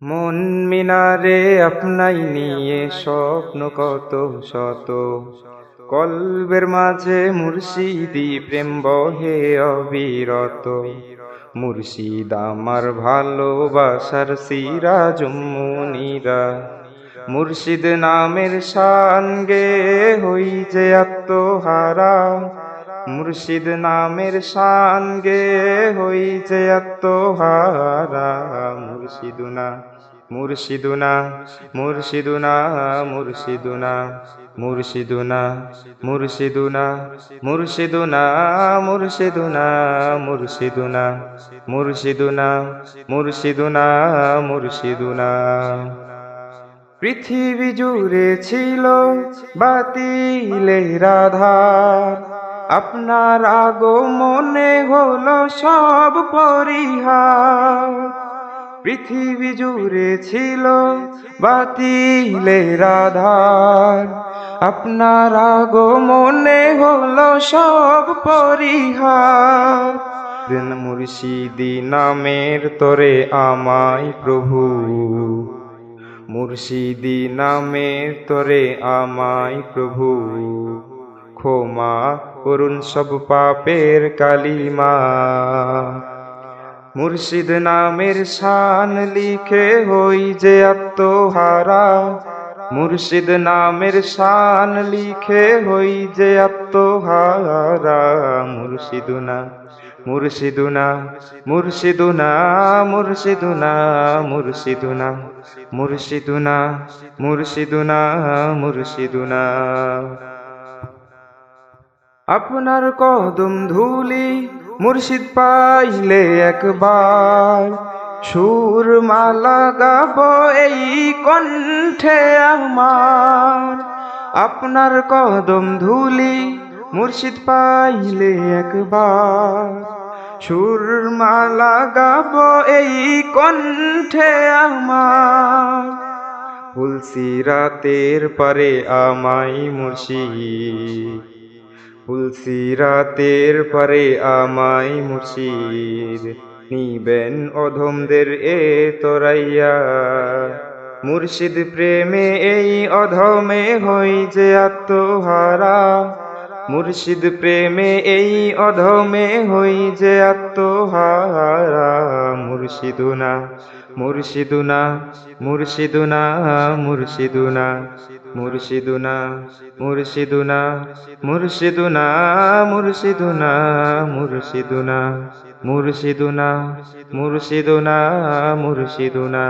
মন মিনারে আপনাই নিয়ে স্বপ্ন কত শত, কলবের মাঝে মুর্শিদি প্রেম বহে অবিরত। মুর্শিদ আমার ভালোবাসার সিরাজ মুনিরা, মুর্শিদ নামের শান গে হই যে আত্মহারা। মুর্শিদ নামের শান গে হই যে আত্মহারা। মুর্শিদুনা মুর্শিদুনা মুর্শিদুনা মুর্শিদুনা মুর্শিদুনা মুর্শিদুনা মুর্শিদুনা মুর্শিদুনা মুর্শিদুনা মুর্শিদুনা মুর্শিদুনা মুর্শিদুনা। পৃথিবী জুড়ে ছিল বাতিলের আধার, আপনার আগমনে হলো সব পরিহার। পৃথিবী জুড়ে ছিল বাতিলের আধার, আপনার আগমনে হলো সব পরিহার। মুর্শিদি নামের তরে আমায় প্রভু, মুর্শিদি নামের তরে আমায় প্রভু, ক্ষমা করুন সব পাপের কালিমা। মুর্শিদ নামের শান লিখে হই যে আত্মহারা, মুর্শিদ নামের শান লিখে হই যে আত্মহারা। মুর্শিদুনা মুর্শিদুনা মুর্শিদুনা মুর্শিদুনা মুর্শিদুনা মুর্শিদুনা মুর্শিদুনা মুর্শিদুনা। আপনার কদম ধুলি মুর্শিদ পাইলে একবার, সুর মালা গাবো এই কণ্ঠে আমার। আপনার কদম ধুলি মুর্শিদ পাইলে একবার, সুর মালা গাবো এই কণ্ঠে আমার। ফুলসিরাতের পারে আমায় মুর্শিদ, ফুলসিরাতের পারে আমায় মুর্শিদ, নিবেন অধমদের এ তোরাইয়া। মুর্শিদ প্রেমে এই অধমে হই যে আত্মহারা, মুর্শিদ প্রেমে এই অধমে হই যে আত্মহারা। মুর্শিদুনা মুর্শিদুনা মুর্শিদুনা মুর্শিদুনা মুর্শিদুনা মুর্শিদুনা মুর্শিদুনা মুর্শিদুনা মুর্শিদুনা মুর্শিদুনা মুর্শিদুনা মুর্শিদুনা।